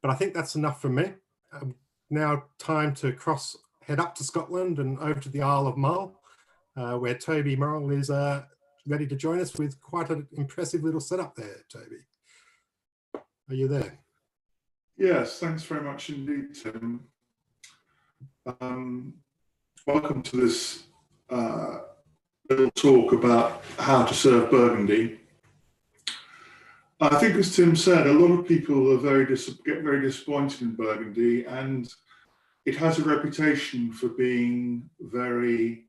But I think that's enough from me. Now time to head up to Scotland and over to the Isle of Mull, where Toby Morrhall is ready to join us with quite an impressive little setup there, Toby. Are you there? Yes, thanks very much indeed, Tim. Welcome to this little talk about how to serve Burgundy. I think, as Tim said, a lot of people are get very disappointed in Burgundy, and it has a reputation for being very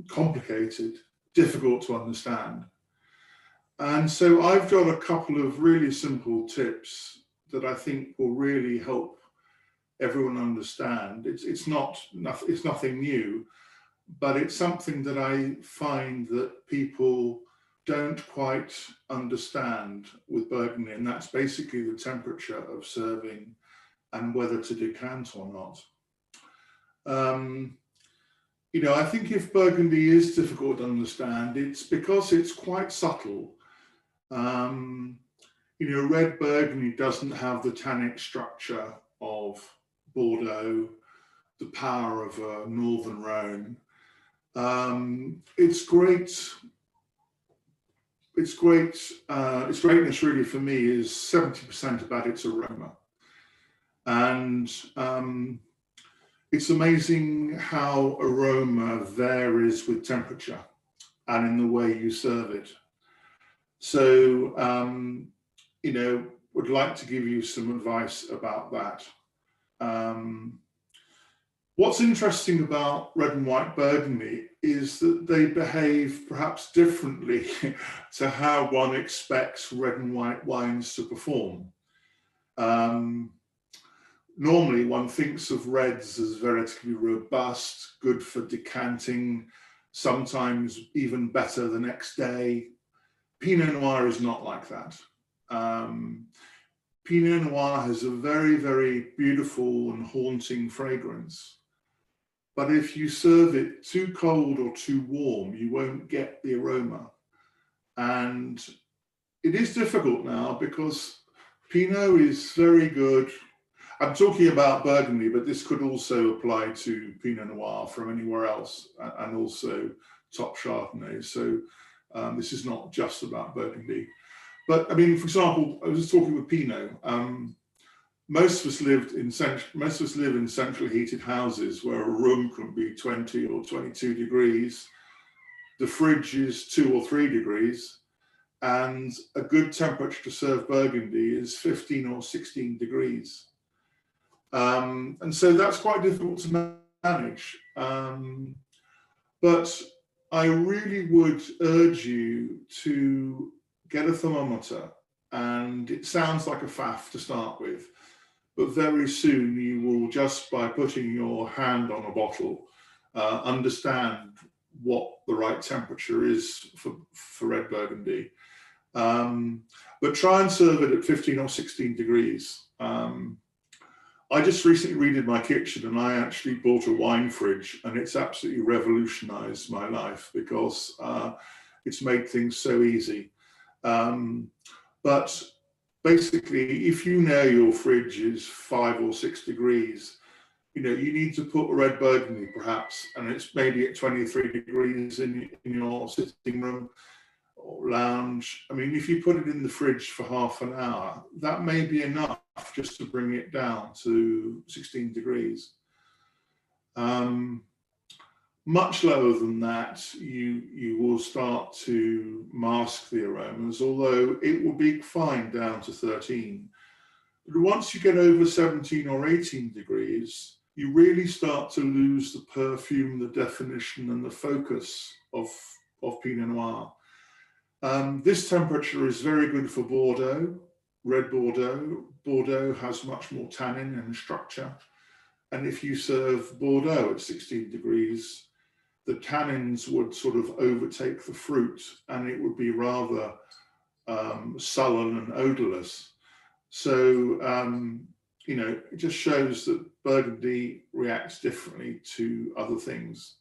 complicated, difficult to understand. And so I've got a couple of really simple tips that I think will really help everyone understand. It's nothing new, but it's something that I find that people don't quite understand with Burgundy, and that's basically the temperature of serving and whether to decant or not. You know, I think if Burgundy is difficult to understand, it's because it's quite subtle. You know, red Burgundy doesn't have the tannic structure of Bordeaux, the power of a Northern Rhone. Its greatness really for me is 70% about its aroma. And it's amazing how aroma varies with temperature and in the way you serve it. So, you know, would like to give you some advice about that. What's interesting about red and white Burgundy is that they behave perhaps differently to how one expects red and white wines to perform. Normally one thinks of reds as relatively robust, good for decanting, sometimes even better the next day. Pinot Noir is not like that. Pinot Noir has a very, very beautiful and haunting fragrance. But if you serve it too cold or too warm, you won't get the aroma. And it is difficult now because Pinot is very good. I'm talking about Burgundy, but this could also apply to Pinot Noir from anywhere else, and also top Chardonnay. So this is not just about Burgundy. But I mean, for example, I was just talking with Pinot. Most of us live in centrally heated houses where a room can be 20 or 22 degrees. The fridge is 2 or 3 degrees, and a good temperature to serve Burgundy is 15 or 16 degrees. And so that's quite difficult to manage. But I really would urge you to get a thermometer, and it sounds like a faff to start with. But very soon you will, just by putting your hand on a bottle, understand what the right temperature is for red Burgundy. But try and serve it at 15 or 16 degrees. I just recently redid my kitchen, and I actually bought a wine fridge, and it's absolutely revolutionized my life because it's made things so easy. But basically, if you know your fridge is 5 or 6 degrees, you know, you need to put a red Burgundy perhaps, and it's maybe at 23 degrees in your sitting room or lounge. I mean, if you put it in the fridge for half an hour, that may be enough just to bring it down to 16 degrees. Much lower than that, you will start to mask the aromas, although it will be fine down to 13. But once you get over 17 or 18 degrees, you really start to lose the perfume, the definition, and the focus of Pinot Noir. This temperature is very good for Bordeaux, red Bordeaux. Bordeaux has much more tannin and structure. And if you serve Bordeaux at 16 degrees, the tannins would sort of overtake the fruit, and it would be rather sullen and odorless. So, you know, it just shows that Burgundy reacts differently to other things.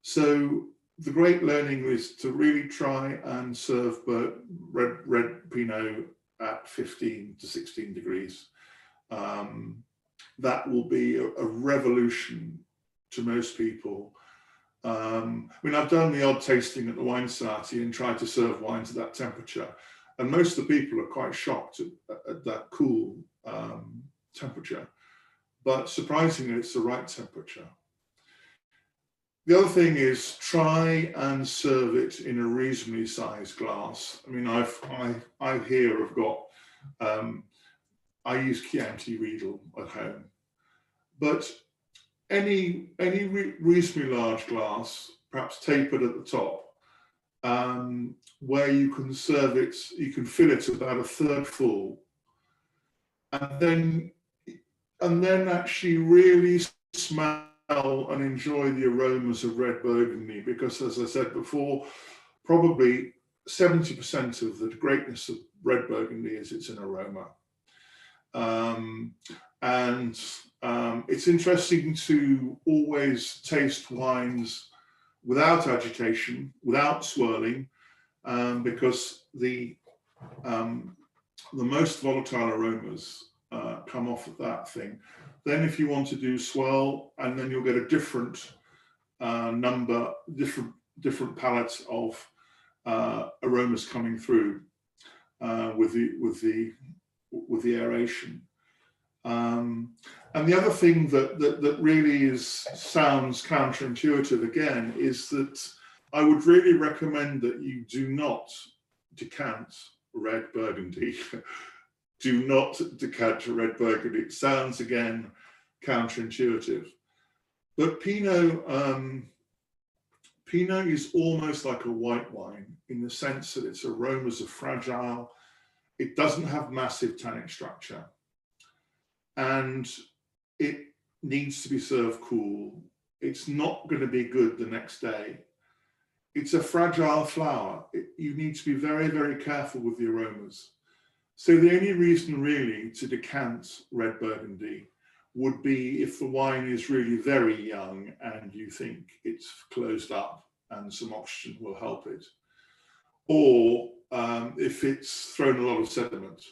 So the great learning is to really try and serve red Pinot at 15 to 16 degrees. that will be a revolution to most people. I mean, I've done the odd tasting at the wine society and tried to serve wines at that temperature, and most of the people are quite shocked at that cool temperature. But surprisingly, it's the right temperature. The other thing is try and serve it in a reasonably sized glass. I mean, I here have got, I use Chianti Riedel at home, but any reasonably large glass, perhaps tapered at the top, where you can serve it, you can fill it about a third full, and then actually really smell and enjoy the aromas of red Burgundy, because as I said before, probably 70% of the greatness of red Burgundy is it's an aroma. It's interesting to always taste wines without agitation, without swirling, because the most volatile aromas come off of that thing. Then if you want to do swirl, and then you'll get a different different palette of aromas coming through with the aeration. And the other thing that really sounds counterintuitive again is that I would really recommend that you do not decant red Burgundy. Do not decant red Burgundy. It sounds again counterintuitive, but Pinot is almost like a white wine in the sense that its aromas are fragile. It doesn't have massive tannic structure, and it needs to be served cool. It's not going to be good the next day. It's a fragile flower. You need to be very, very careful with the aromas. So the only reason really to decant red Burgundy would be if the wine is really very young and you think it's closed up and some oxygen will help it. Or if it's thrown a lot of sediment.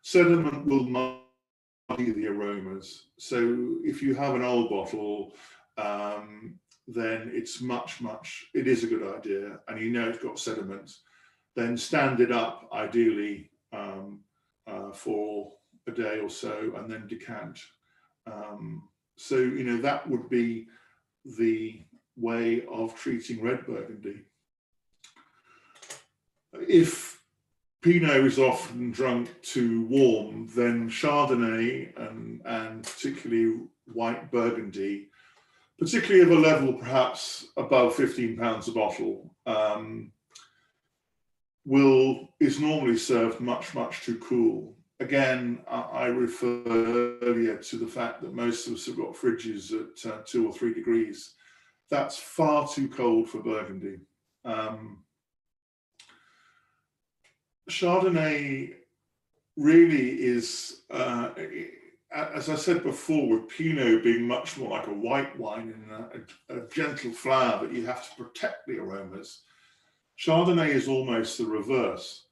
Sediment will muddy the aromas. So if you have an old bottle, then it's it is a good idea, and you know it's got sediment, then stand it up ideally for a day or so and then decant. So, you know, that would be the way of treating red Burgundy. If Pinot is often drunk too warm, then Chardonnay and particularly white Burgundy, particularly of a level perhaps above £15 a bottle, is normally served much, much too cool. Again, I refer earlier to the fact that most of us have got fridges at 2 or 3 degrees. That's far too cold for Burgundy. Chardonnay really is, as I said before, with Pinot being much more like a white wine and a gentle flower, but you have to protect the aromas. Chardonnay is almost the reverse.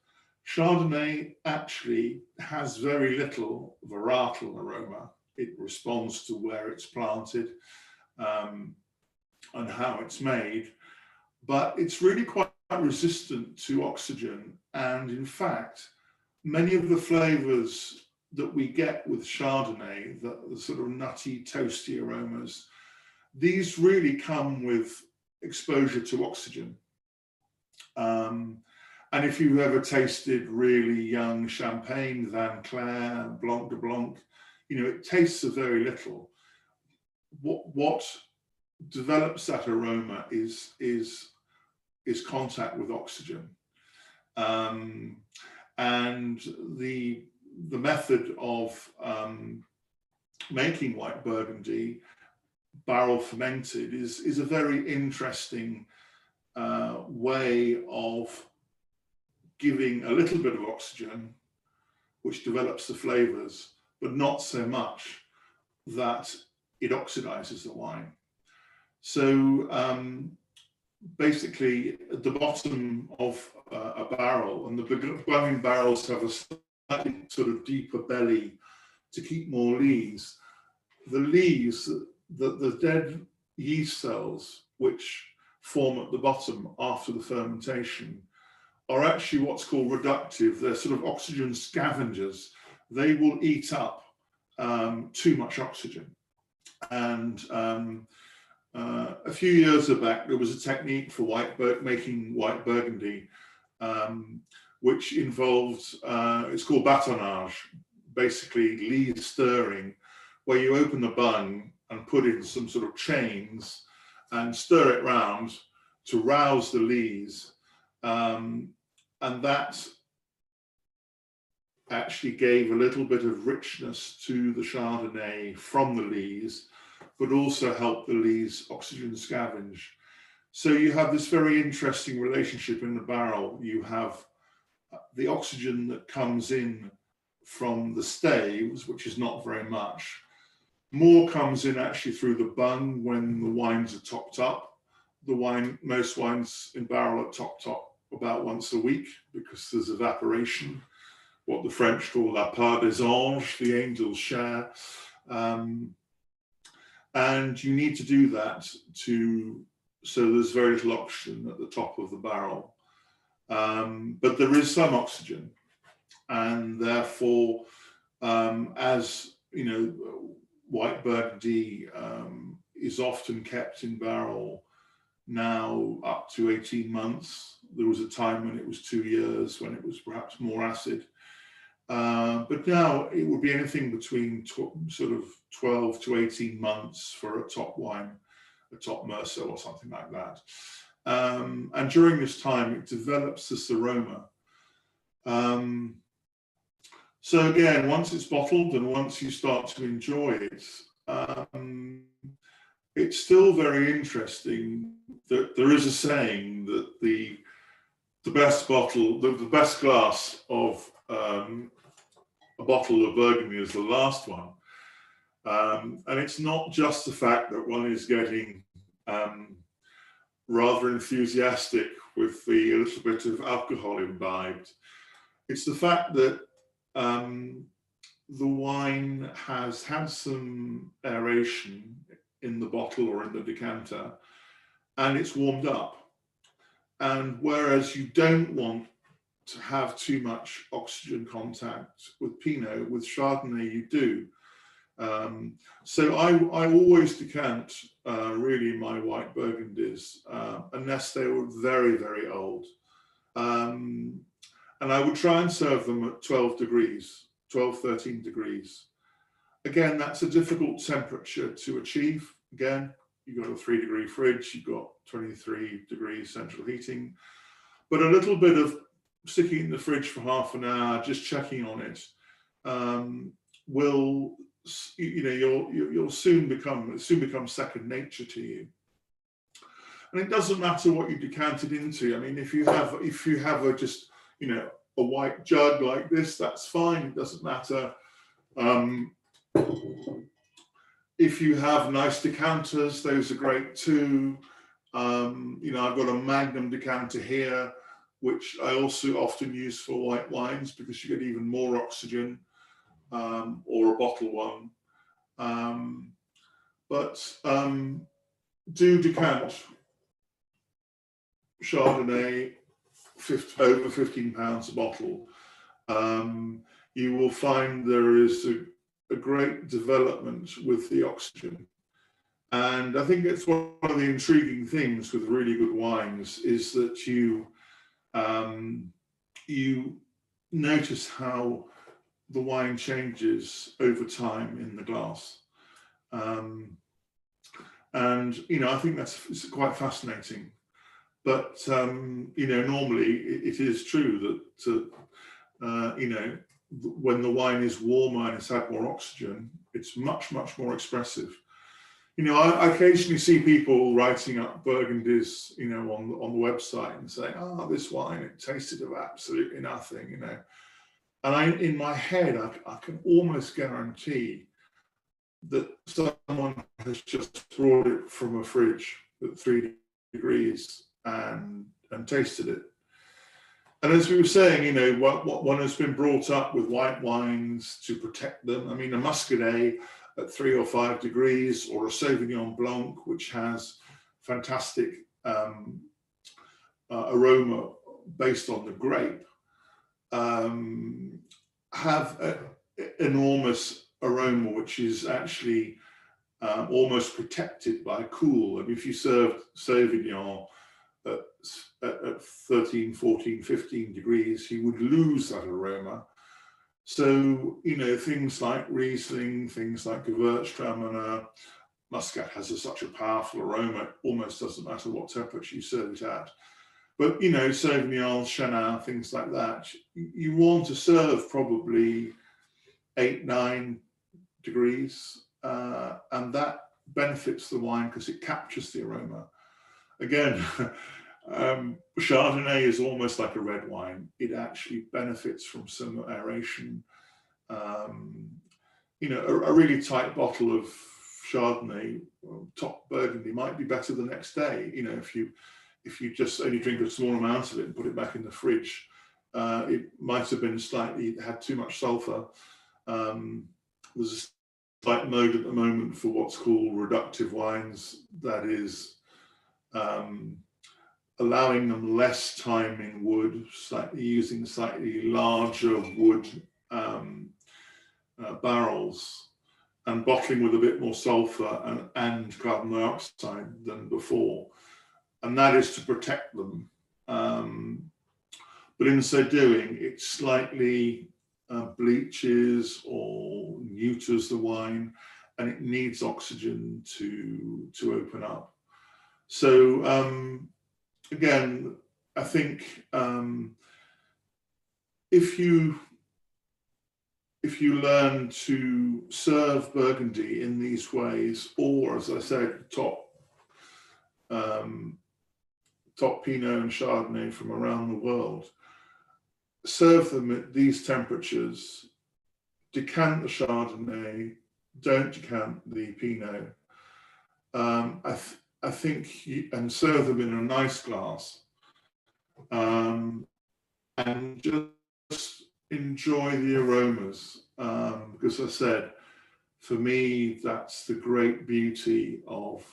Chardonnay actually has very little varietal aroma. It responds to where it's planted and how it's made, but it's really quite resistant to oxygen. And in fact, many of the flavors that we get with Chardonnay, the sort of nutty, toasty aromas, these really come with exposure to oxygen. And if you've ever tasted really young champagne, Vin Clair, Blanc de Blanc, you know, it tastes of very little. What develops that aroma is contact with oxygen. And the method of making white Burgundy, barrel fermented, is a very interesting way of giving a little bit of oxygen, which develops the flavors, but not so much that it oxidizes the wine. So basically, at the bottom of a barrel, and the Burgundian barrels have a sort of deeper belly to keep more lees. The lees, the dead yeast cells, which form at the bottom after the fermentation, are actually what's called reductive. They're sort of oxygen scavengers. They will eat up too much oxygen. And a few years back, there was a technique for making white Burgundy, which involved, it's called batonnage, basically lees stirring, where you open the bung and put in some sort of chains and stir it round to rouse the lees. And that actually gave a little bit of richness to the Chardonnay from the lees, but also helped the lees oxygen scavenge. So you have this very interesting relationship in the barrel. You have the oxygen that comes in from the staves, which is not very much. More comes in actually through the bung when the wines are topped up. Most wines in barrel are topped up about once a week because there's evaporation, what the French call la part des anges, the angels share. And you need to do that so there's very little oxygen at the top of the barrel. But there is some oxygen, and therefore, as you know, white Burgundy is often kept in barrel now up to 18 months. There was a time when it was 2 years, when it was perhaps more acid. But now it would be anything between sort of 12 to 18 months for a top wine, a top Merceau or something like that. And during this time, it develops this aroma. So again, once it's bottled and once you start to enjoy it, it's still very interesting that there is a saying that the best glass of a bottle of Burgundy is the last one. And it's not just the fact that one is getting rather enthusiastic with the little bit of alcohol imbibed. It's the fact that the wine has had some aeration in the bottle or in the decanter, and it's warmed up. And whereas you don't want to have too much oxygen contact with Pinot, with Chardonnay you do. So I always decant really my white Burgundies, unless they were very, very old. And I would try and serve them at 12 degrees, 12, 13 degrees. Again, that's a difficult temperature to achieve. Again, you've got a 3-degree fridge, you've got 23 degrees central heating, but a little bit of sticking it in the fridge for half an hour, just checking on it, will, you know, you'll soon become second nature to you. And it doesn't matter what you decant it into. I mean, if you have a just, you know, a white jug like this, that's fine. It doesn't matter. If you have nice decanters, those are great too. You know, I've got a Magnum decanter here, which I also often use for white wines because you get even more oxygen, or a bottle one. But do decant Chardonnay over £15 a bottle. You will find there is a great development with the oxygen. And I think it's one of the intriguing things with really good wines is that you notice how the wine changes over time in the glass. And, you know, I think it's quite fascinating. But, you know, normally it is true that, you know, when the wine is warmer and it's had more oxygen, it's much, much more expressive. You know, I occasionally see people writing up Burgundies, you know, on the website and saying, "Oh, this wine, it tasted of absolutely nothing," you know. And in my head, I can almost guarantee that someone has just brought it from a fridge at 3 degrees and tasted it. And as we were saying, you know, what one has been brought up with white wines to protect them. I mean, a Muscadet at 3 or 5 degrees, or a Sauvignon Blanc, which has fantastic aroma based on the grape, have an enormous aroma, which is actually almost protected by cool. I mean, if you served Sauvignon at 13, 14, 15 degrees, you would lose that aroma. So, you know, things like Riesling, things like Gewürztraminer, Muscat has such a powerful aroma, it almost doesn't matter what temperature you serve it at. But, you know, Sauvignon, Chenin, things like that, you want to serve probably 8, 9 degrees, and that benefits the wine because it captures the aroma. Again, Chardonnay is almost like a red wine. It actually benefits from some aeration. You know, a really tight bottle of Chardonnay, top Burgundy, might be better the next day. You know, if you just only drink a small amount of it and put it back in the fridge, it might have been had too much sulfur. There's a slight mode at the moment for what's called reductive wines, that is allowing them less time in wood, using slightly larger wood barrels, and bottling with a bit more sulfur and carbon dioxide than before. And that is to protect them. But in so doing, it slightly bleaches or neuters the wine, and it needs oxygen to open up. So again, I think if you learn to serve Burgundy in these ways, or as I said, top Pinot and Chardonnay from around the world, serve them at these temperatures, decant the Chardonnay, don't decant the Pinot. I think, and serve them in a nice glass, and just enjoy the aromas. Because as I said, for me, that's the great beauty of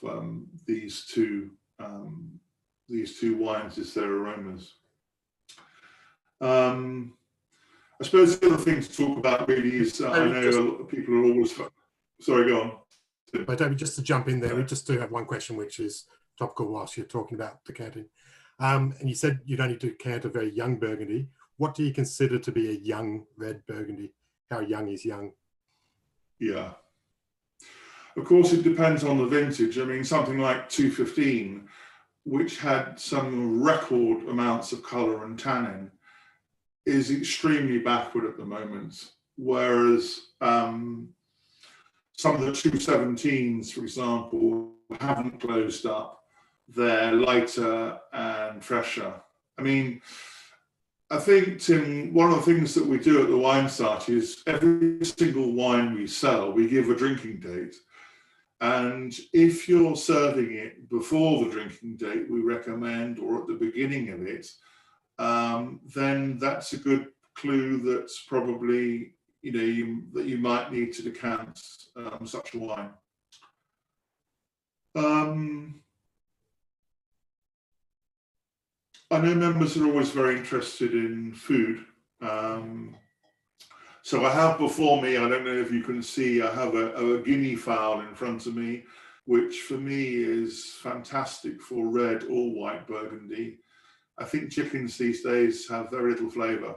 these two wines, is their aromas. I suppose the other thing to talk about really is, I know a lot of people are always, sorry, go on. But Toby, just to jump in there, we just do have one question, which is topical whilst you're talking about decanting. And you said you'd only decant a very young Burgundy. What do you consider to be a young red Burgundy? How young is young? Yeah. Of course, it depends on the vintage. I mean, something like 215, which had some record amounts of colour and tannin, is extremely backward at the moment. Whereas some of the 217s, for example, haven't closed up. They're lighter and fresher. I mean, I think, Tim, one of the things that we do at the Wine Site is every single wine we sell, we give a drinking date. And if you're serving it before the drinking date, we recommend, or at the beginning of it, then that's a good clue that's probably, you know, that you might need to decant such a wine. I know members are always very interested in food. So I have before me, I don't know if you can see, I have a guinea fowl in front of me, which for me is fantastic for red or white Burgundy. I think chickens these days have very little flavour.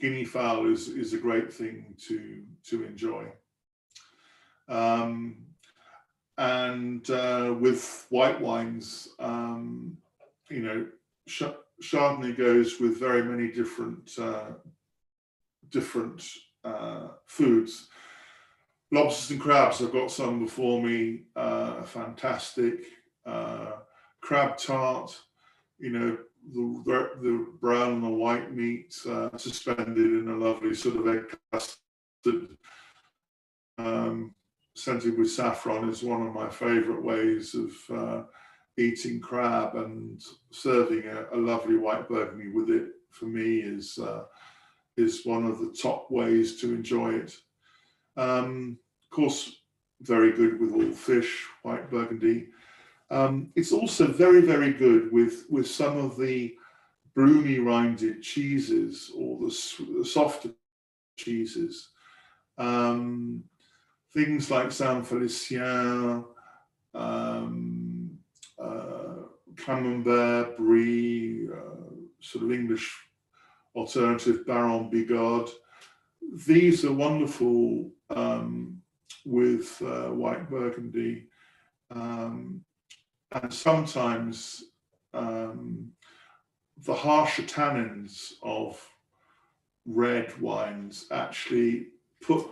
Guinea fowl is a great thing to enjoy. And with white wines, you know, Chardonnay goes with very many different foods. Lobsters and crabs, I've got some before me, fantastic. Crab tart, you know, the brown and the white meat suspended in a lovely sort of egg custard, scented with saffron, is one of my favourite ways of eating crab and serving a lovely white Burgundy with it, for me, is one of the top ways to enjoy it. Of course, very good with all fish, white Burgundy. It's also very, very good with some of the broomy rinded cheeses, or the softer cheeses. Things like Saint Félicien, Camembert, Brie, sort of English alternative, Baron Bigod. These are wonderful with white Burgundy. And sometimes the harsher tannins of red wines actually put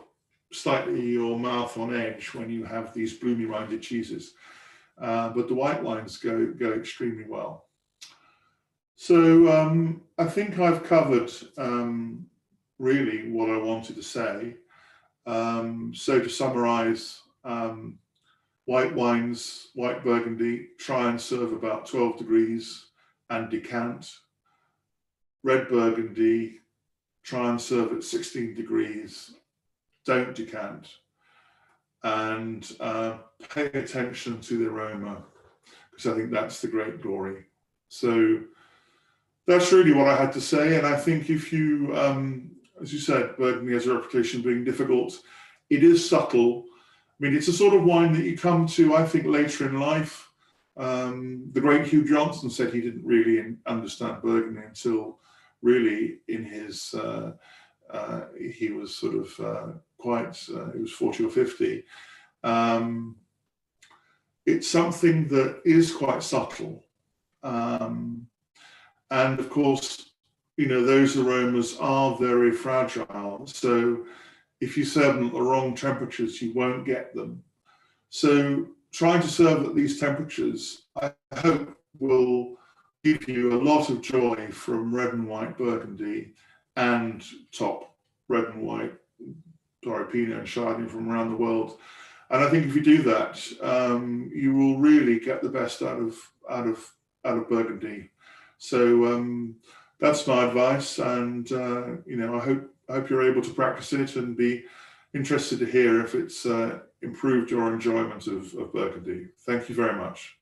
slightly your mouth on edge when you have these bloomy rinded cheeses. But the white wines go extremely well. So I think I've covered really what I wanted to say. So to summarize, white wines, white Burgundy, try and serve about 12 degrees and decant. Red Burgundy, try and serve at 16 degrees, don't decant. And pay attention to the aroma, because I think that's the great glory. So that's really what I had to say. And I think if you, as you said, Burgundy has a reputation of being difficult. It is subtle. I mean, it's a sort of wine that you come to, I think, later in life. The great Hugh Johnson said he didn't really understand Burgundy until really in his, he was sort of he was 40 or 50. It's something that is quite subtle. And of course, you know, those aromas are very fragile. So if you serve them at the wrong temperatures, you won't get them. So trying to serve at these temperatures, I hope, will give you a lot of joy from red and white Burgundy and top red and white, Pinot and Chardonnay from around the world. And I think if you do that, you will really get the best out of Burgundy. So that's my advice, and you know, I hope you're able to practice it and be interested to hear if it's improved your enjoyment of Burgundy. Thank you very much.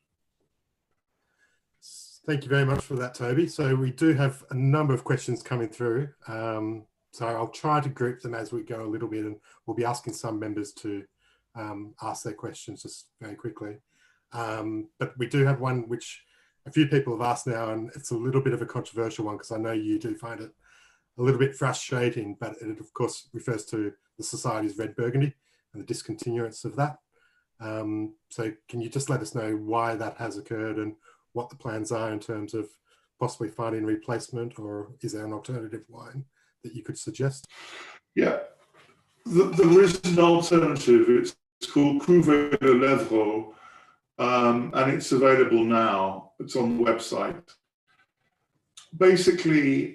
Thank you very much for that, Toby. So we do have a number of questions coming through. So I'll try to group them as we go a little bit, and we'll be asking some members to ask their questions just very quickly. But we do have one which a few people have asked now, and it's a little bit of a controversial one because I know you do find it a little bit frustrating, but it of course refers to the Society's Red Burgundy and the discontinuance of that. So can you just let us know why that has occurred and what the plans are in terms of possibly finding a replacement, or is there an alternative wine that you could suggest? Yeah, there is an alternative. It's called Cuvée de Lèvres, and it's available now. It's on the website. Basically,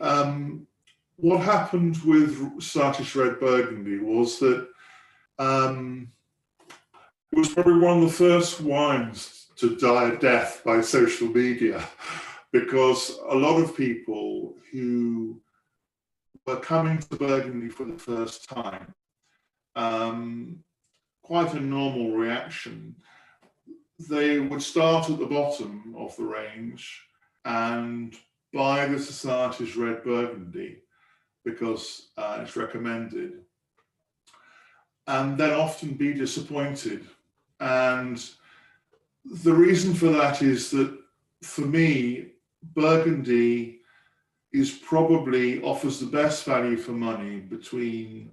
what happened with Scottish Red Burgundy was that it was probably one of the first wines to die a death by social media, because a lot of people who were coming to Burgundy for the first time, quite a normal reaction. They would start at the bottom of the range and buy the Society's Red Burgundy because it's recommended, and then often be disappointed. And the reason for that is that, for me, Burgundy is probably offers the best value for money between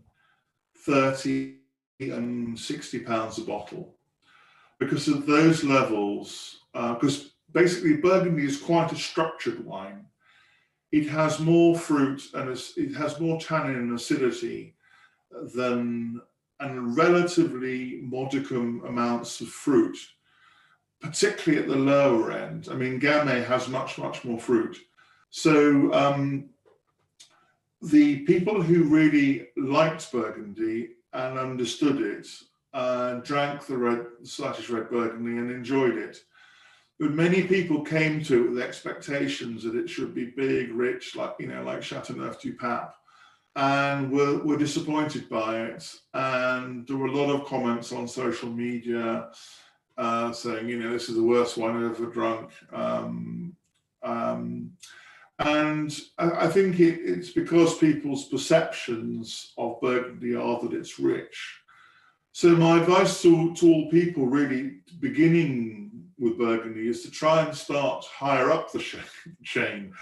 30 and 60 pounds a bottle, because of those levels, because basically Burgundy is quite a structured wine. It has more fruit and it has more tannin and acidity than, and relatively modicum amounts of fruit, particularly at the lower end. I mean, Gamay has much, much more fruit. So the people who really liked Burgundy and understood it drank the Scottish Red Burgundy and enjoyed it. But many people came to it with expectations that it should be big, rich, like, you know, like Chateauneuf du Pape, and were disappointed by it. And there were a lot of comments on social media saying, you know, this is the worst wine I've ever drunk. And I think it's because people's perceptions of Burgundy are that it's rich. So my advice to all people really beginning with Burgundy is to try and start higher up the chain.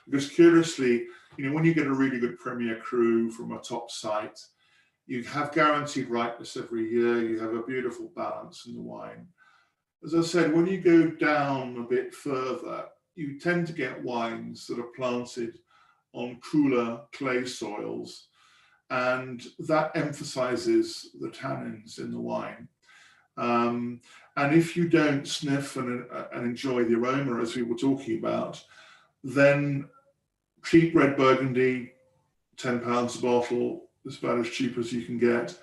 Because curiously, you know, when you get a really good Premier Cru from a top site, you have guaranteed ripeness every year, you have a beautiful balance in the wine. As I said, when you go down a bit further, you tend to get wines that are planted on cooler clay soils, and that emphasizes the tannins in the wine. And if you don't sniff and enjoy the aroma, as we were talking about, then cheap red Burgundy, £10 a bottle, is about as cheap as you can get,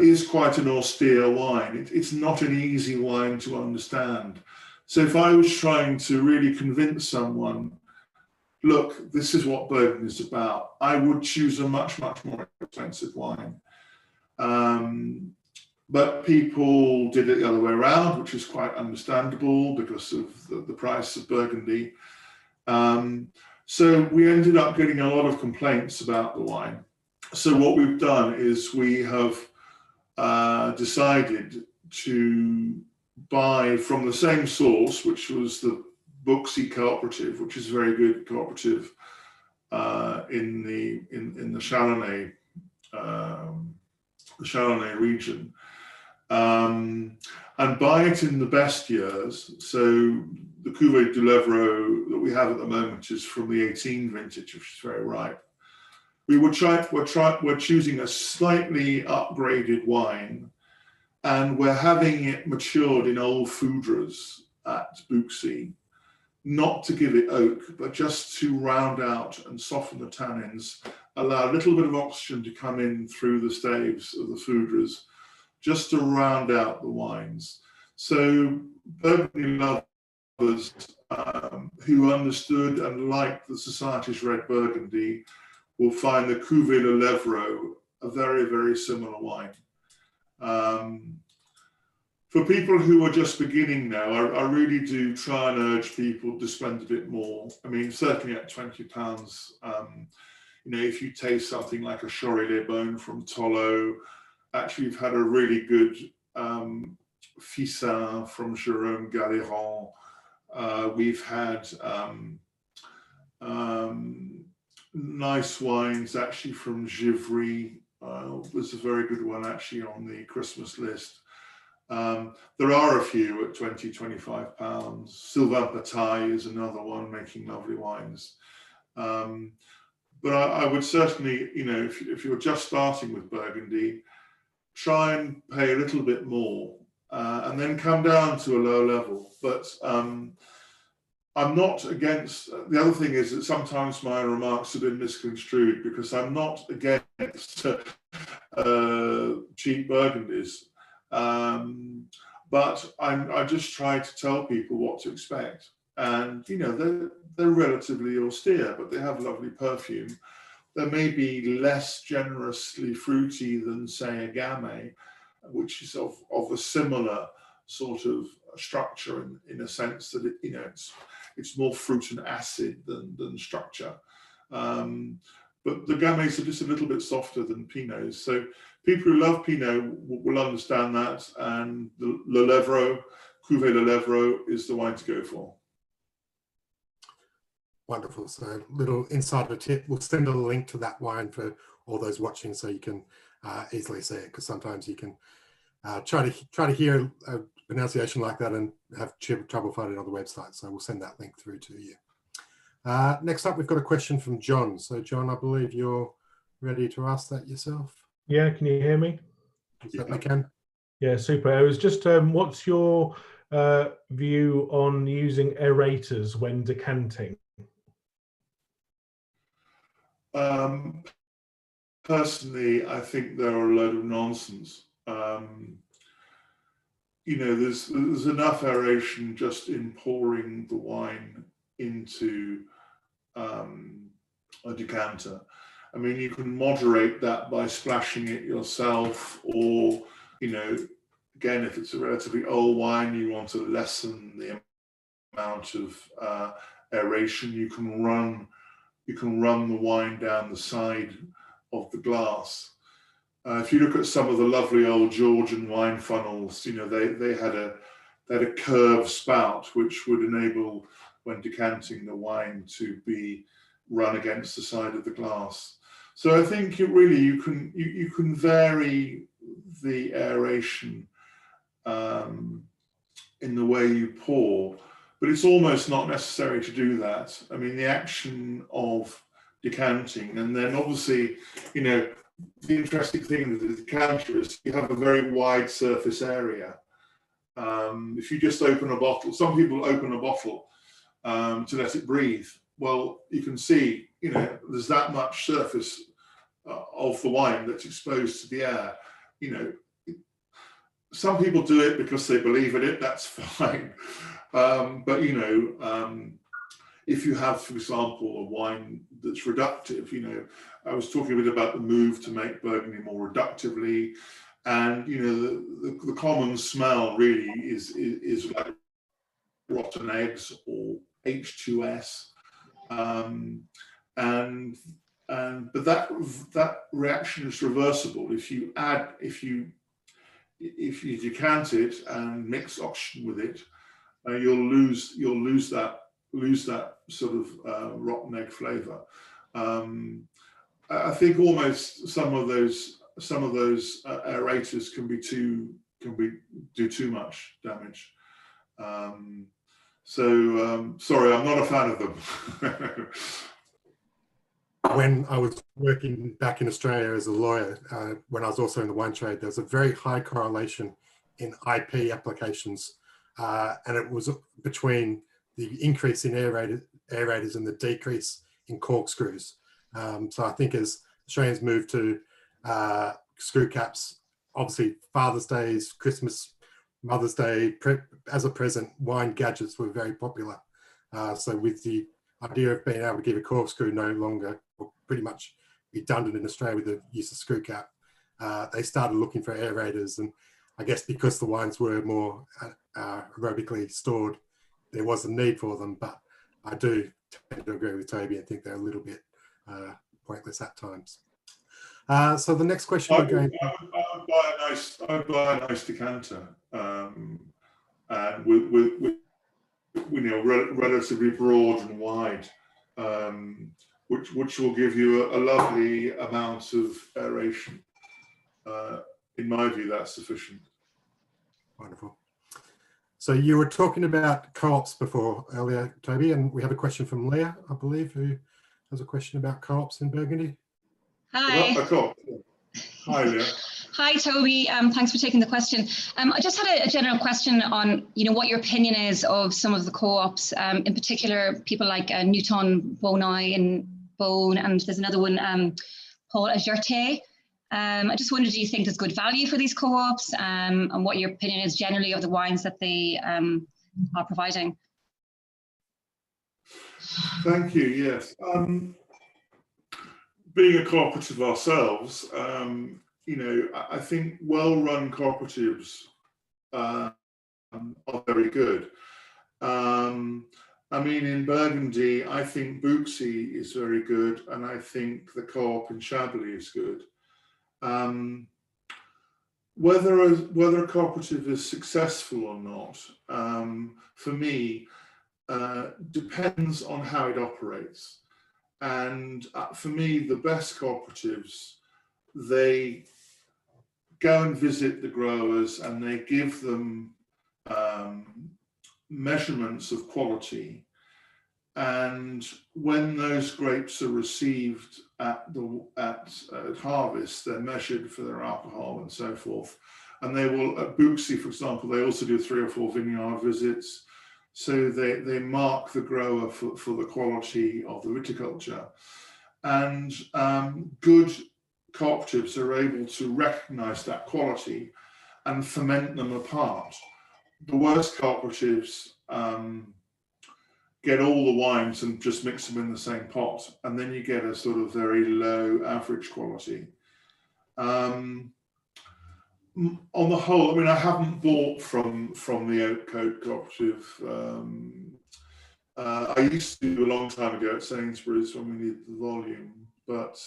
is quite an austere wine. It's not an easy wine to understand. So if I was trying to really convince someone, look, this is what Burgundy is about, I would choose a much, much more expensive wine. But people did it the other way around, which is quite understandable because of the price of Burgundy. So we ended up getting a lot of complaints about the wine. So what we've done is we have decided to buy from the same source, which was the Booksy Cooperative, which is a very good cooperative in the Chardonnay region, and buy it in the best years. So the Cuvée de l'Evro that we have at the moment is from the 18 vintage, which is very ripe. We're choosing a slightly upgraded wine, and we're having it matured in old foudres at Booksy, not to give it oak, but just to round out and soften the tannins, allow a little bit of oxygen to come in through the staves of the foudres, just to round out the wines. So Burgundy lovers who understood and liked the Society's Red Burgundy will find the Cuvée de l'Evro a very, very similar wine. For people who are just beginning now, I really do try and urge people to spend a bit more. I mean, certainly at £20, you know, if you taste something like a Chory-les-Beaunes from Tolo, actually you've had a really good Fissin from Jérôme Galéron. We've had nice wines actually from Givry. There's a very good one actually on the Christmas list. There are a few at £20, £25. Sylvain Bataille is another one making lovely wines. But I would certainly, you know, if you're just starting with Burgundy, try and pay a little bit more and then come down to a low level. But I'm not against, the other thing is that sometimes my remarks have been misconstrued because I'm not against cheap Burgundies. But I just try to tell people what to expect. And, you know, they're relatively austere, but they have lovely perfume. They may be less generously fruity than, say, a Gamay, which is of a similar sort of structure in a sense that, you know, it's more fruit and acid than structure. But the Gamays are just a little bit softer than Pinots. So people who love Pinot will understand that, and the L'Evro, Cuvée de l'Evro is the wine to go for. Wonderful. So little insider tip, we'll send a link to that wine for all those watching so you can easily see it, because sometimes you can try to hear a pronunciation like that and have trouble finding it on the website. So we'll send that link through to you. Next up, we've got a question from John. So John, I believe you're ready to ask that yourself. Yeah, can you hear me? You certainly can. Yeah, super. It was just, what's your view on using aerators when decanting? Personally, I think they're a load of nonsense. you know, there's enough aeration just in pouring the wine into a decanter. I mean, you can moderate that by splashing it yourself, or, you know, again, if it's a relatively old wine, you want to lessen the amount of aeration. You can run the wine down the side of the glass. If you look at some of the lovely old Georgian wine funnels, you know, they had a curved spout which would enable, when decanting the wine, to be run against the side of the glass. So I think you can vary the aeration in the way you pour, but it's almost not necessary to do that. I mean, the action of decanting, and then obviously, you know, the interesting thing with the decanter is you have a very wide surface area. If you just open a bottle, some people open a bottle to let it breathe. Well, you can see, you know, there's that much surface of the wine that's exposed to the air. You know, some people do it because they believe in it, that's fine. But, you know, if you have, for example, a wine that's reductive, you know, I was talking a bit about the move to make Burgundy more reductively, and, you know, the common smell really is like rotten eggs or H2S, but that reaction is reversible if you decant it and mix oxygen with it. You'll lose that sort of rotten egg flavour. I think almost some of those aerators can do too much damage. Sorry, I'm not a fan of them. When I was working back in Australia as a lawyer, when I was also in the wine trade, there was a very high correlation in IP applications, and it was between the increase in aerators and the decrease in corkscrews. So I think as Australians move to screw caps, obviously Father's Days, Christmas, Mother's Day, as a present, wine gadgets were very popular. So with the idea of being able to give a corkscrew no longer, or pretty much redundant in Australia with the use of screw cap, they started looking for aerators. And I guess because the wines were more aerobically stored, there was a need for them. But I do tend to agree with Toby. I think they're a little bit pointless at times. So the next question we're going. I would buy a nice decanter, and with you know, relatively broad and wide, which will give you a lovely amount of aeration. In my view, that's sufficient. Wonderful. So you were talking about co-ops earlier, Toby, and we have a question from Leah, I believe, who has a question about co-ops in Burgundy. Hi. Hi, Leah. Hi, Toby. Thanks for taking the question. I just had a general question on, you know, what your opinion is of some of the co-ops, in particular people like Newton, Bonai, and Bone, and there's another one, Paul Agerté. I just wondered, do you think there's good value for these co-ops, and what your opinion is generally of the wines that they are providing? Thank you. Yes. Being a cooperative ourselves, you know, I think well-run cooperatives are very good. I mean, in Burgundy, I think Bouxy is very good, and I think the co-op in Chablis is good. Whether a cooperative is successful or not, for me, depends on how it operates. And for me, the best cooperatives, they go and visit the growers and they give them measurements of quality. And when those grapes are received at harvest, they're measured for their alcohol and so forth. And they will, at Bouxy, for example, they also do 3 or 4 vineyard visits. So they mark the grower for the quality of the viticulture. And good cooperatives are able to recognize that quality and ferment them apart. the worst cooperatives get all the wines and just mix them in the same pot, and then you get a sort of very low average quality. On the whole, I mean, I haven't bought from the Oak Coat Cooperative. I used to a long time ago at Sainsbury's when we needed the volume, but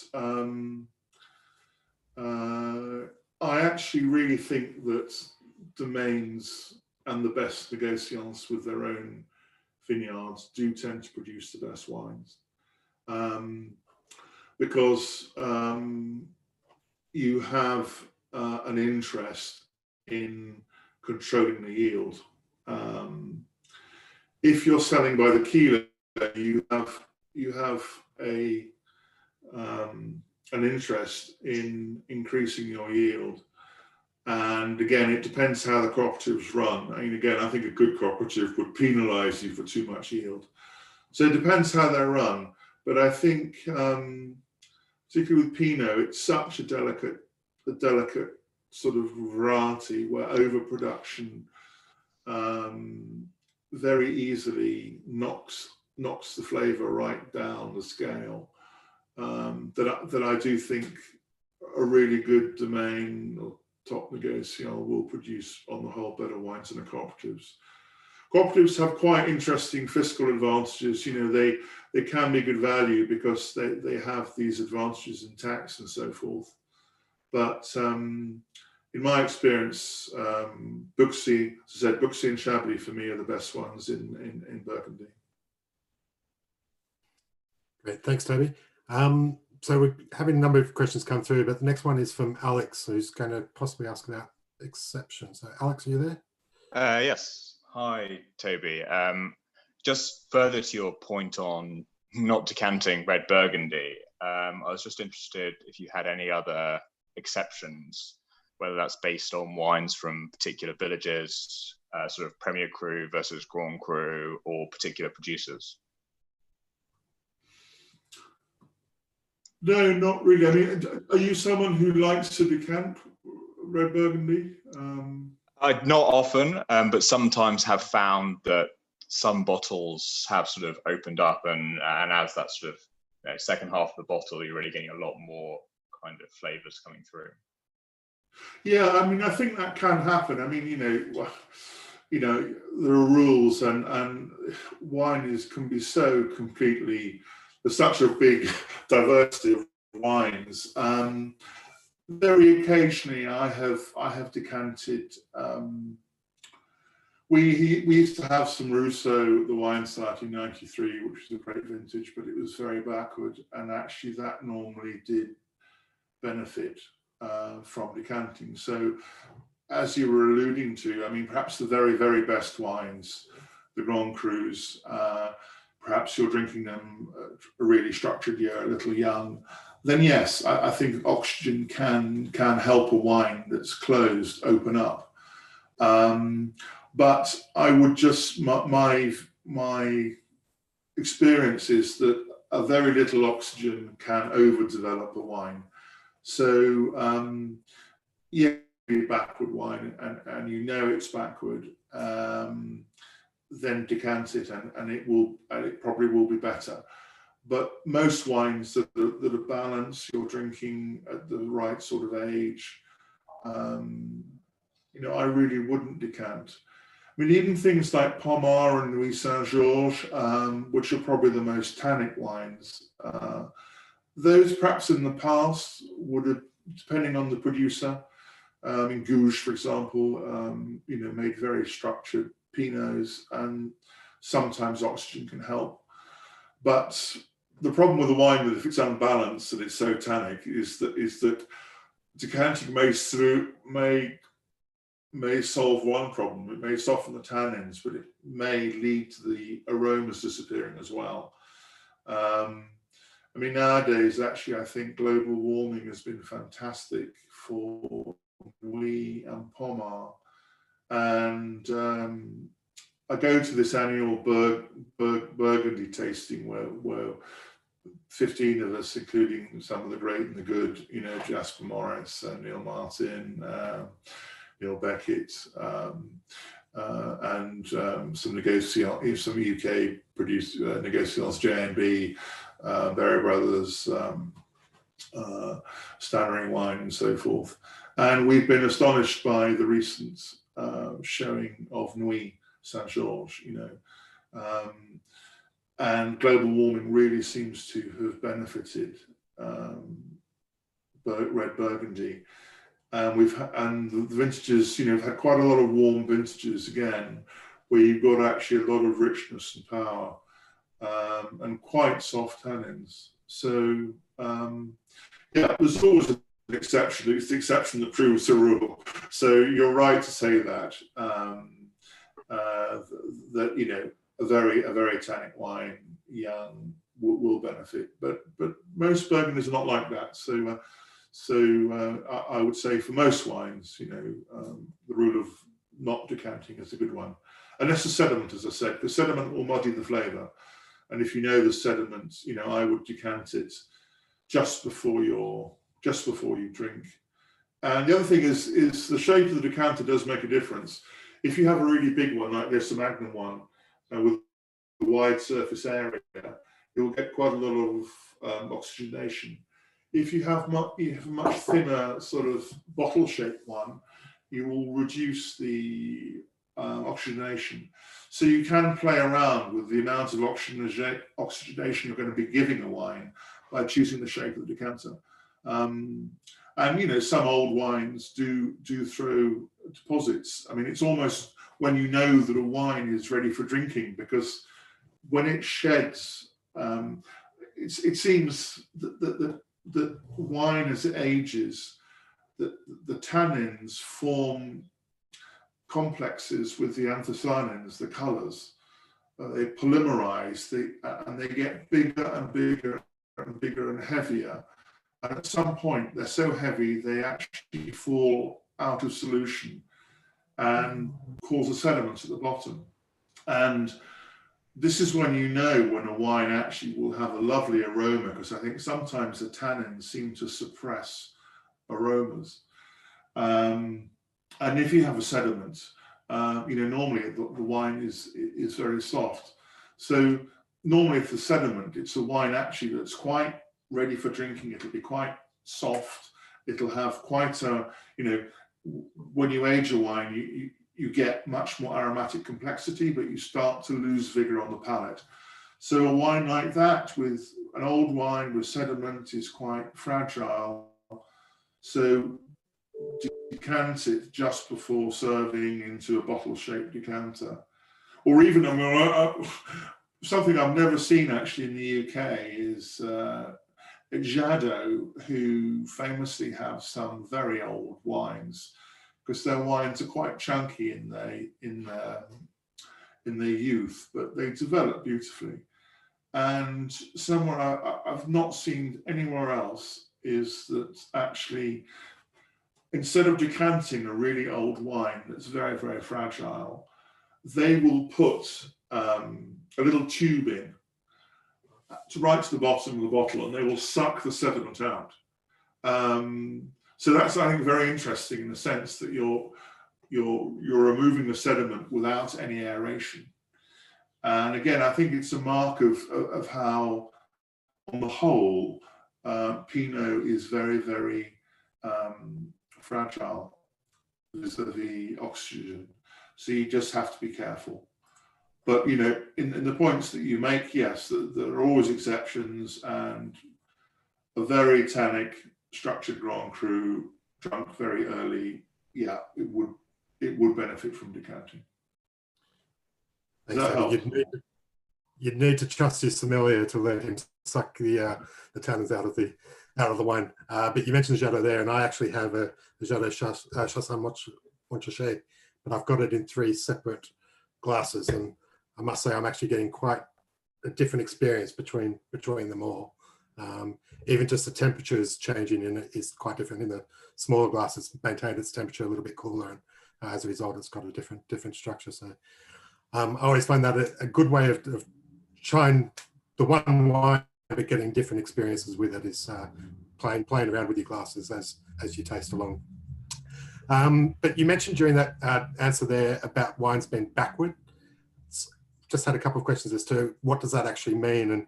I actually really think that domains and the best negotiants with their own vineyards do tend to produce the best wines, because you have an interest in controlling the yield. If you're selling by the kilo, you have an interest in increasing your yield. And again, it depends how the cooperatives run. I mean, again, I think a good cooperative would penalise you for too much yield. So it depends how they're run. But I think, particularly with Pinot, it's such a delicate sort of variety where overproduction very easily knocks the flavour right down the scale. That I do think a really good domain or top negociant will produce, on the whole, better wines than the cooperatives. Cooperatives have quite interesting fiscal advantages. You know, they can be good value because they have these advantages in tax and so forth. But in my experience, Bouxy, as I said, Bouxy and Chablis for me are the best ones in Burgundy. Great, thanks, Toby. So we're having a number of questions come through, but the next one is from Alex, who's going to possibly ask about exceptions. So Alex, are you there? Yes. Hi, Toby. Just further to your point on not decanting red Burgundy, I was just interested if you had any other exceptions, whether that's based on wines from particular villages, sort of Premier Cru versus Grand Cru, or particular producers. No, not really. I mean, are you someone who likes to decant red Burgundy? Not often, but sometimes have found that some bottles have sort of opened up, and as that sort of second half of the bottle, you're really getting a lot more kind of flavors coming through. Yeah, I mean, I think that can happen. I mean, you know, there are rules, and wine can be so completely. There's such a big diversity of wines. Very occasionally, I have decanted. We used to have some Rousseau, the wine site in '93, which was a great vintage, but it was very backward, and actually that normally did benefit from decanting. So, as you were alluding to, I mean, perhaps the very, very best wines, the Grand Crus, perhaps you're drinking them a really structured year, a little young, then yes, I think oxygen can help a wine that's closed open up. But I would just, my experience is that a very little oxygen can overdevelop a wine. So yeah, backward wine, and you know it's backward. Then decant it, and it probably will be better. But most wines that are balanced, you're drinking at the right sort of age. You know, I really wouldn't decant. I mean, even things like Pommard and Louis Saint-Georges, which are probably the most tannic wines, those perhaps in the past would have, depending on the producer, in Gouges, for example, you know, made very structured Pinots, and sometimes oxygen can help. But the problem with the wine, that if it's unbalanced and it's so tannic, is that decanting may solve one problem. It may soften the tannins, but it may lead to the aromas disappearing as well. I mean, nowadays, actually, I think global warming has been fantastic for Louis and Pommard. And I go to this annual Burgundy tasting where 15 of us, including some of the great and the good, you know, Jasper Morris, Neil Martin, Neil Beckett, and some UK produced Negociants, J&B, Berry Brothers, Stannering Wine, and so forth. And we've been astonished by the recent showing of Nuit Saint-Georges, and global warming really seems to have benefited red Burgundy. And the vintages, we've had quite a lot of warm vintages again, where you've got actually a lot of richness and power, and quite soft tannins. So yeah, there's always an exception. It's the exception that proves the rule. So you're right to say that that a very tannic wine, young, will benefit. But most Burgundies are not like that. So I would say for most wines, the rule of not decanting is a good one, unless the sediment, as I said, the sediment will muddy the flavour. And if you know the sediment, I would decant it just before you drink. And the other thing is the shape of the decanter does make a difference. If you have a really big one like this, a Magnum one, with a wide surface area, it will get quite a lot of oxygenation. If you have a much thinner sort of bottle-shaped one, you will reduce the oxygenation. So you can play around with the amount of oxygenation you're going to be giving a wine by choosing the shape of the decanter. And some old wines do throw deposits. I mean, it's almost when you know that a wine is ready for drinking, because when it sheds, it seems that wine, as it ages, the tannins form complexes with the anthocyanins, the colours. They polymerize, and they get bigger and bigger and bigger and heavier. And at some point, they're so heavy, they actually fall out of solution and cause a sediment at the bottom. And this is when you know when a wine actually will have a lovely aroma, because I think sometimes the tannins seem to suppress aromas. And if you have a sediment, normally the wine is very soft. So normally if the sediment, it's a wine actually that's quite ready for drinking. It'll be quite soft. It'll have quite a, when you age a wine, you get much more aromatic complexity, but you start to lose vigor on the palate. So a wine like that, with an old wine with sediment, is quite fragile. So decant it just before serving into a bottle-shaped decanter. Or even, something I've never seen actually in the UK is Jadot, who famously have some very old wines, because their wines are quite chunky in their youth, but they develop beautifully. And somewhere I've not seen anywhere else is that actually, instead of decanting a really old wine that's very, very fragile, they will put a little tube in right to the bottom of the bottle, and they will suck the sediment out. So that's, I think, very interesting in the sense that you're removing the sediment without any aeration. And again, I think it's a mark of how, on the whole, Pinot is very, very fragile vis-a-vis oxygen. So you just have to be careful. But, in the points that you make, yes, there are always exceptions, and a very tannic, structured Grand Cru, drunk very early, yeah, it would benefit from decanting. You'd need to trust your sommelier to let him suck the tannins out of the wine. But you mentioned Jadot there, and I actually have a Jadot Chassagne Montrachet, but I've got it in 3 separate glasses, and I must say I'm actually getting quite a different experience between them all. Even just the temperatures changing in it is quite different. In the smaller glasses, maintained its temperature a little bit cooler, and as a result, it's got a different structure. So I always find that a good way of trying the one wine, but getting different experiences with it is playing around with your glasses as you taste along. But you mentioned during that answer there about wines being backward. Just had a couple of questions as to what does that actually mean, and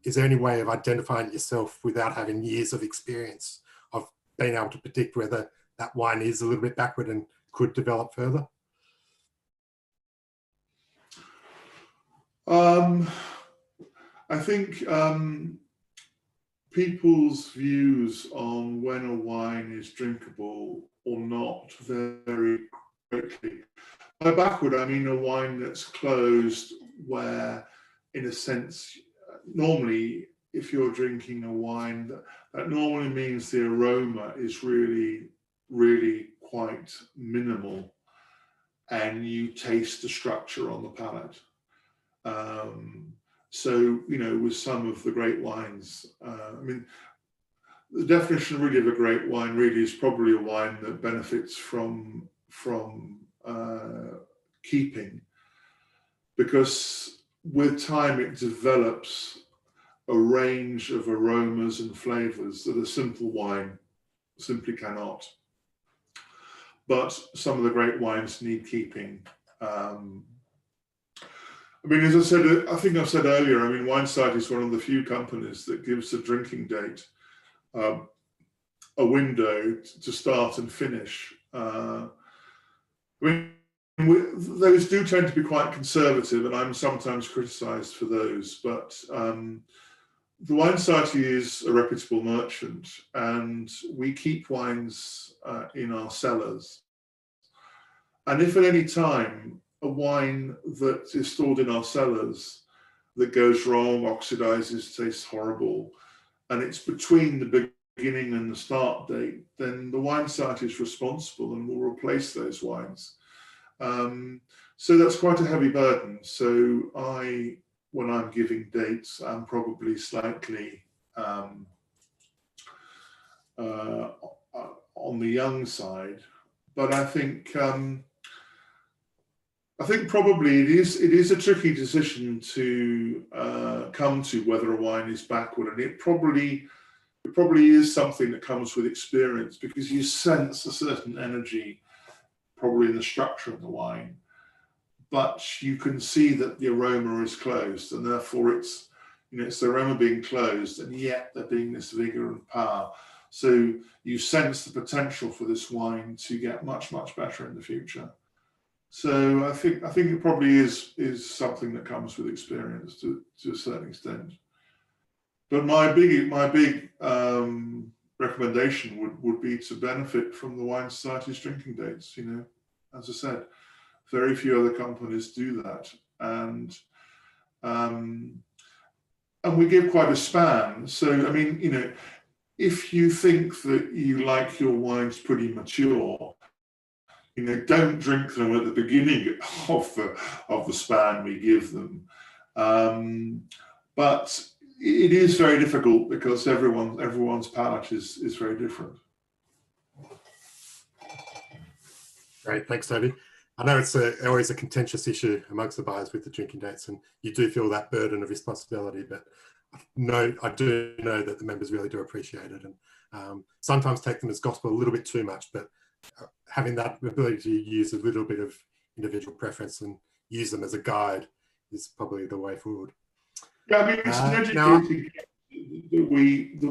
is there any way of identifying it yourself without having years of experience of being able to predict whether that wine is a little bit backward and could develop further? I think people's views on when a wine is drinkable or not vary greatly. By backward, I mean a wine that's closed where, in a sense, normally if you're drinking a wine, that normally means the aroma is really, really quite minimal and you taste the structure on the palate. So, you know, with some of the great wines, I mean, the definition really of a great wine really is probably a wine that benefits from keeping, because with time it develops a range of aromas and flavors that a simple wine simply cannot. But some of the great wines need keeping. I mean, as I said, I think I've said earlier, I mean, WineSight is one of the few companies that gives the drinking date a window to start and finish. I mean, those do tend to be quite conservative, and I'm sometimes criticised for those, but the Wine Society is a reputable merchant, and we keep wines in our cellars. And if at any time a wine that is stored in our cellars that goes wrong, oxidizes, tastes horrible, and it's between the beginning and the start date, then the Wine Society is responsible and will replace those wines. So that's quite a heavy burden. So when I'm giving dates, I'm probably slightly on the young side, but I think probably it is a tricky decision to come to whether a wine is backward, and it probably is something that comes with experience, because you sense a certain energy probably in the structure of the wine, but you can see that the aroma is closed, and therefore it's the aroma being closed, and yet there being this vigor and power. So you sense the potential for this wine to get much, much better in the future. So I think it probably is something that comes with experience to a certain extent. But my big recommendation would be to benefit from the Wine Society's drinking dates. As I said, very few other companies do that, and we give quite a span. So I mean, if you think that you like your wines pretty mature, don't drink them at the beginning of the span we give them. But it is very difficult because everyone's palate is very different. Great, thanks, Toby. I know it's always a contentious issue amongst the buyers with the drinking dates, and you do feel that burden of responsibility, but I do know that the members really do appreciate it, and sometimes take them as gospel a little bit too much, but having that ability to use a little bit of individual preference and use them as a guide is probably the way forward. Yeah, I mean, it's an educating that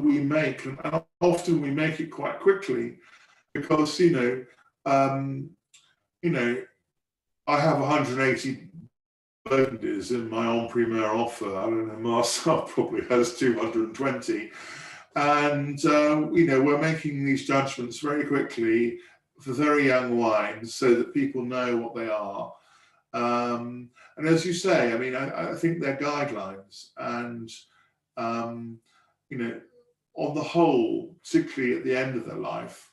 we make, and often we make it quite quickly, because I have 180 Burgundies in my en primeur offer. I don't know, Marcel probably has 220, and we're making these judgments very quickly for very young wines, so that people know what they are. And as you say, I mean, I think they're guidelines, and on the whole, particularly at the end of their life,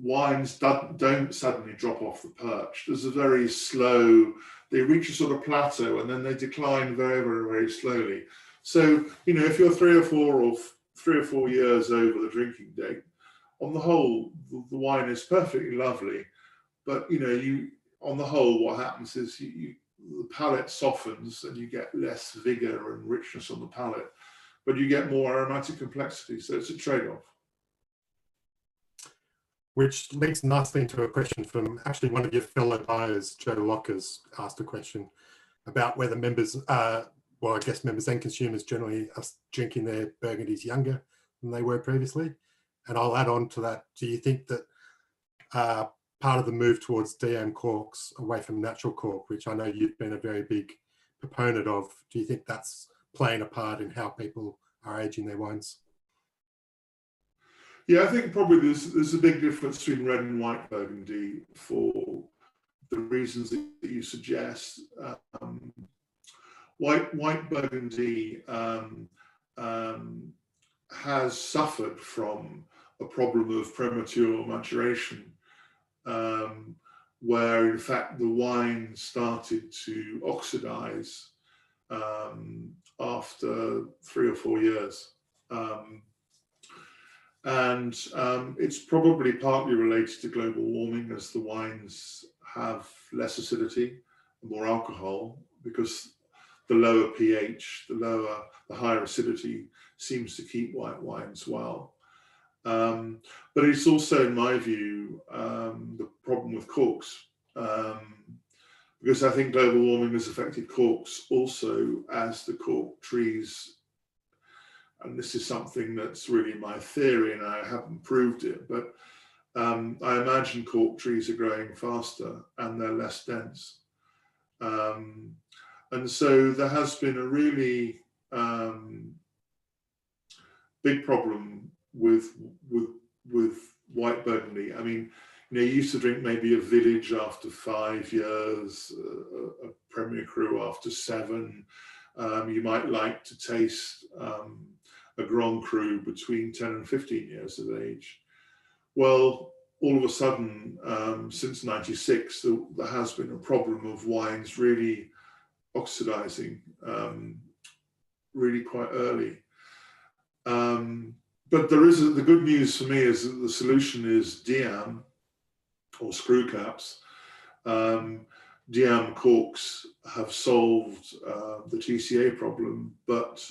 wines don't suddenly drop off the perch. There's a very slow, they reach a sort of plateau and then they decline very, very, very slowly. So, if you're 3 or 4 years over the drinking date, on the whole, the wine is perfectly lovely. But, on the whole, what happens is the palate softens and you get less vigor and richness on the palate, but you get more aromatic complexity. So it's a trade-off. which leads nicely into a question from actually one of your fellow buyers, Joe Lockers, asked a question about whether members, well, I guess members and consumers generally are drinking their Burgundies younger than they were previously. And I'll add on to that, do you think that part of the move towards DM corks away from natural cork, which I know you've been a very big proponent of, do you think that's playing a part in how people are aging their wines? Yeah, I think probably there's a big difference between red and white Burgundy for the reasons that you suggest. White Burgundy has suffered from a problem of premature maturation, where in fact the wine started to oxidize after 3 or 4 years. And it's probably partly related to global warming, as the wines have less acidity and more alcohol, because the lower pH, the higher acidity seems to keep white wines well. But it's also, in my view, the problem with corks, because I think global warming has affected corks also as the cork trees, and this is something that's really my theory and I haven't proved it, but I imagine cork trees are growing faster and they're less dense. And so there has been a really big problem with white Burgundy. I mean, you used to drink maybe a village after 5 years, a Premier Cru after 7. You might like to taste a Grand Cru between 10 and 15 years of age. Well, all of a sudden, since 96, there has been a problem of wines really oxidizing really quite early. But the good news for me is that the solution is Diam, or screw caps. Diam corks have solved the TCA problem, but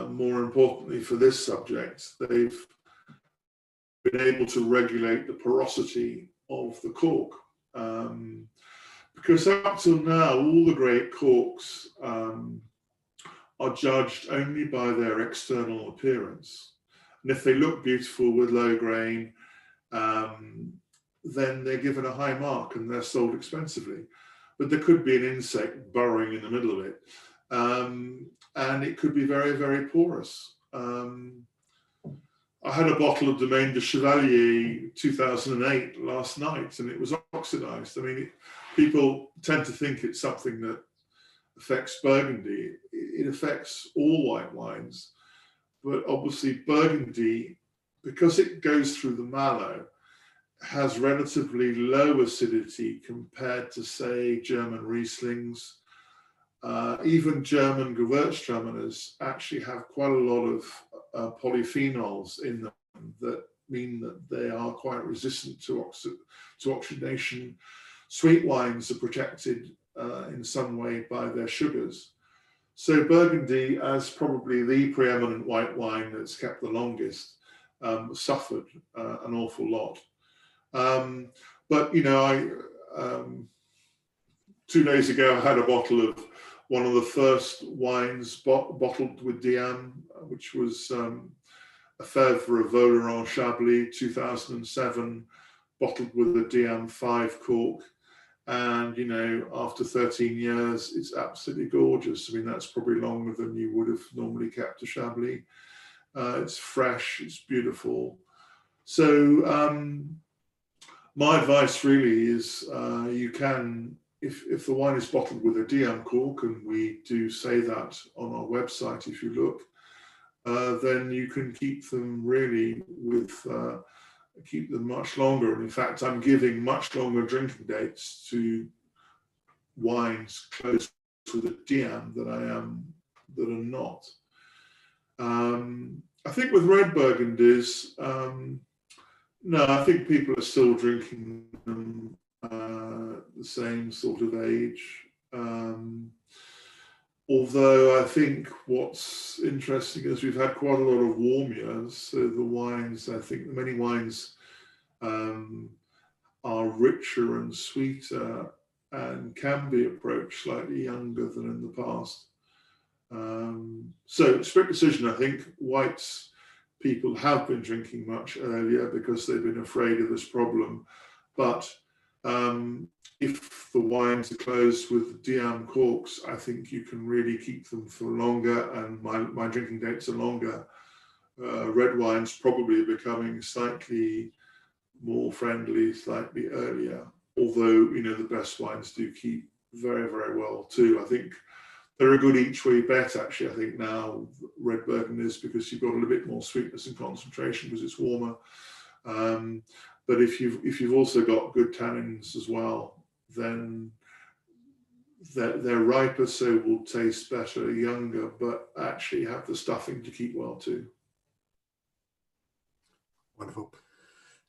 more importantly for this subject, they've been able to regulate the porosity of the cork. Because up till now, all the great corks are judged only by their external appearance. And if they look beautiful with low grain, then they're given a high mark and they're sold expensively. But there could be an insect burrowing in the middle of it. And it could be very, very porous. I had a bottle of Domaine de Chevalier 2008 last night, and it was oxidized. I mean, people tend to think it's something that affects Burgundy. It affects all white wines, but obviously Burgundy, because it goes through the mallow, has relatively low acidity compared to, say, German Rieslings. Even German Gewürztraminers actually have quite a lot of polyphenols in them that mean that they are quite resistant to oxidation. Sweet wines are protected in some way by their sugars. So Burgundy, as probably the preeminent white wine that's kept the longest, suffered an awful lot. But, you know, 2 days ago, I had a bottle of one of the first wines bottled with Diam, which was a Fèvre of Voleron Chablis 2007, bottled with a Diam 5 cork. And, you know, after 13 years, it's absolutely gorgeous. I mean, that's probably longer than you would have normally kept a Chablis. It's fresh, it's beautiful. So my advice really is you can, if the wine is bottled with a Diam cork, and we do say that on our website if you look, then you can keep them really with, keep them much longer. And in fact, I'm giving much longer drinking dates to wines close to the Diam that are not. I think with red Burgundies, no, I think people are still drinking them the same sort of age. Although I think what's interesting is we've had quite a lot of warm years. So the wines, I think many wines are richer and sweeter and can be approached slightly younger than in the past. So strict decision, I think whites people have been drinking much earlier because they've been afraid of this problem. But if the wines are closed with Diam corks, I think you can really keep them for longer, and my drinking dates are longer. Red wines probably becoming slightly more friendly, slightly earlier, although, you know, the best wines do keep very, very well too. I think they're a good each way bet, actually, I think now, red Burgundies, because you've got a little bit more sweetness and concentration because it's warmer. But if you've also got good tannins as well, then they're riper, so will taste better, younger, but actually have the stuffing to keep well too. Wonderful.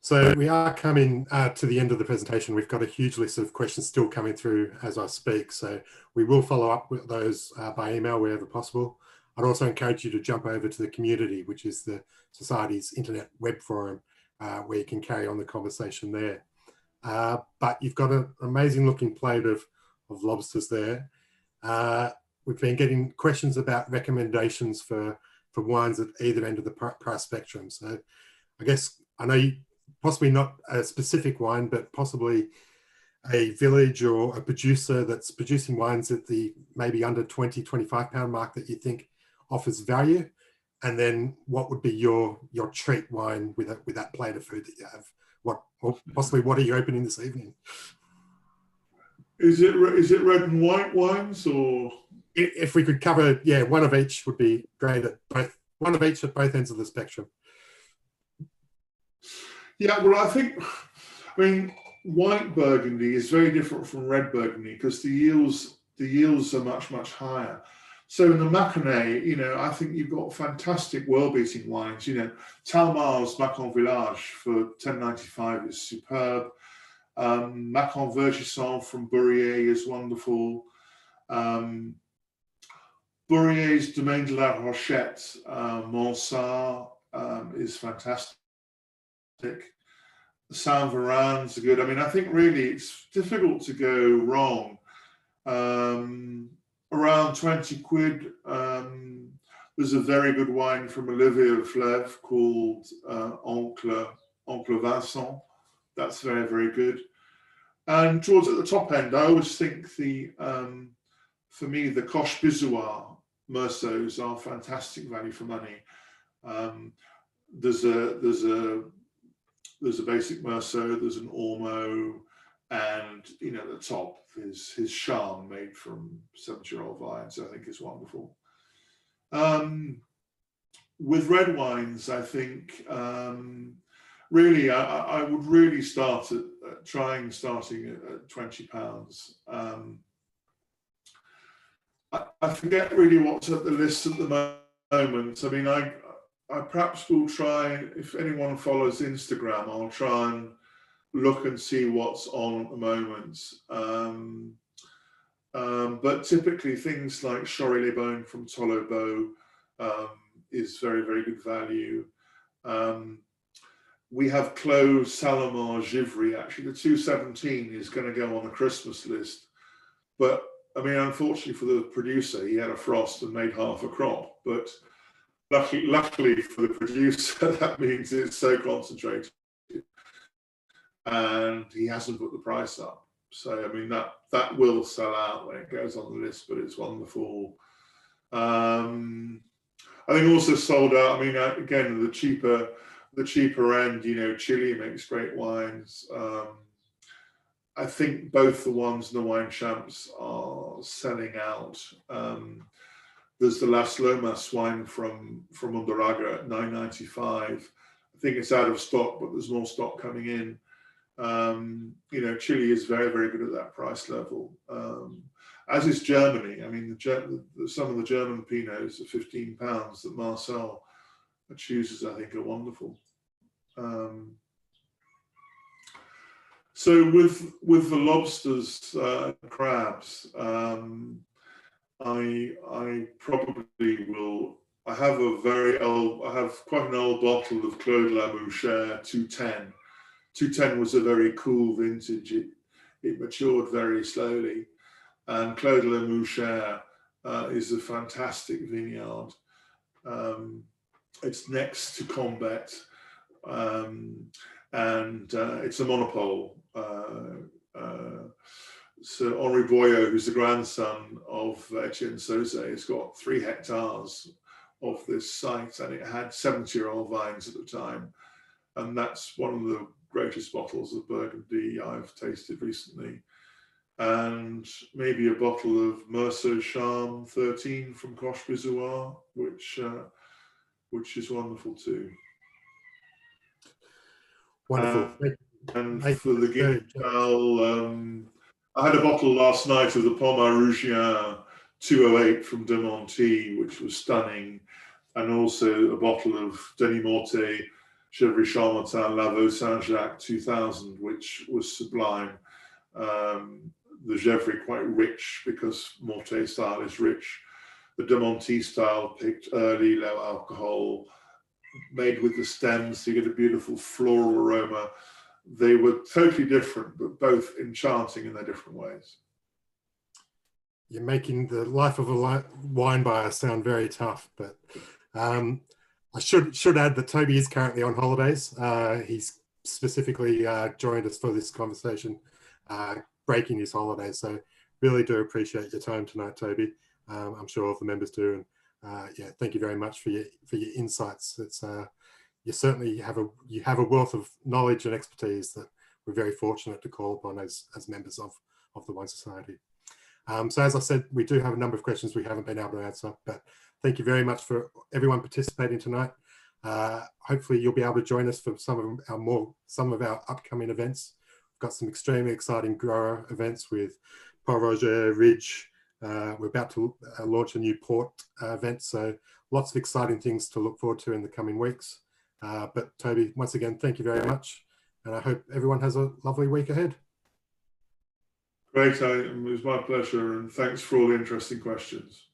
So we are coming to the end of the presentation. We've got a huge list of questions still coming through as I speak. So we will follow up with those by email wherever possible. I'd also encourage you to jump over to the community, which is the Society's internet web forum, where you can carry on the conversation there. But you've got an amazing looking plate of lobsters there. We've been getting questions about recommendations for wines at either end of the price spectrum. So I guess, I know possibly not a specific wine, but possibly a village or a producer that's producing wines at the maybe under 20, 25 pound mark that you think offers value. And then what would be your treat wine with that plate of food that you have? Or possibly what are you opening this evening? Is it red and white wines, or? If we could cover, yeah, one of each would be great one of each at both ends of the spectrum. Yeah, well, I mean, white Burgundy is very different from red Burgundy because the yields are much, much higher. So in the Maconnais, you know, I think you've got fantastic world-beating wines. You know, Talmar's Macon Village for $10.95 is superb. Macon Vergisson from Bourrier is wonderful. Bourrier's Domaine de la Rochette, Monsart is fantastic. Saint Veran's are good. I mean, I think really it's difficult to go wrong. Around 20 quid, there's a very good wine from Olivier Fleuve called Oncle Vincent. That's very, very good. And towards at the top end, I always think for me, the Coche Bizois Meursaults are fantastic value for money. There's a basic Meursault, there's an Ormeau, and, you know, the top is his Charme made from 7-year-old vines. I think is wonderful. With red wines, I think really I would really start at starting at £20. I forget really what's at the list at the moment. I mean, I perhaps will try, if anyone follows Instagram, I'll try and look and see what's on at the moment. But typically things like Chory-les-Beaunes from Tolobeau is very, very good value. We have Clos, Salomon, Givry. Actually, the 217 is going to go on the Christmas list. But I mean, unfortunately for the producer, he had a frost and made half a crop. But luckily for the producer, that means it's so concentrated. And he hasn't put the price up. So, I mean, that will sell out when it goes on the list, but it's wonderful. I think also sold out, I mean, again, the cheaper end, you know, Chile makes great wines. I think both the ones and the wine champs are selling out. There's the Las Lomas wine from Undaraga at $9.95. I think it's out of stock, but there's more stock coming in. You know, Chile is very, very good at that price level, as is Germany. I mean, some of the German Pinots are £15 that Marcel chooses, I think, are wonderful. So with the lobsters, crabs, I probably will. I have quite an old bottle of Claude Lamouchère 210. 210 was a very cool vintage. It matured very slowly. And Claude Le Moucher is a fantastic vineyard. It's next to Combat, and it's a monopole. So Henri Boyot, who's the grandson of Etienne Sauzet, has got 3 hectares of this site, and it had 70-year-old vines at the time. And that's one of the greatest bottles of Burgundy I've tasted recently. And maybe a bottle of Merceau Charme 13 from Coche Bizois, which is wonderful too. Wonderful. And for the Guinness, I had a bottle last night of the Pomeranian 208 from De Monty, which was stunning, and also a bottle of Denis Mortet Chevry Charmartin Lavaux Saint-Jacques 2000, which was sublime. The Gevrey quite rich because Mortet style is rich. The De Monty style picked early, low alcohol, made with the stems, so you get a beautiful floral aroma. They were totally different, but both enchanting in their different ways. You're making the life of a wine buyer sound very tough, but I should add that Toby is currently on holidays. He's specifically joined us for this conversation, breaking his holidays. So really do appreciate your time tonight, Toby. I'm sure all the members do, and yeah, thank you very much for your insights. It's you certainly have a wealth of knowledge and expertise that we're very fortunate to call upon as members of the Wine Society. So as I said, we do have a number of questions we haven't been able to answer, but thank you very much for everyone participating tonight. Hopefully you'll be able to join us for some of our upcoming events. We've got some extremely exciting grower events with Paul Roger, Ridge. We're about to launch a new port event, so lots of exciting things to look forward to in the coming weeks. But Toby, once again, thank you very much, and I hope everyone has a lovely week ahead. Great, it was my pleasure, and thanks for all the interesting questions.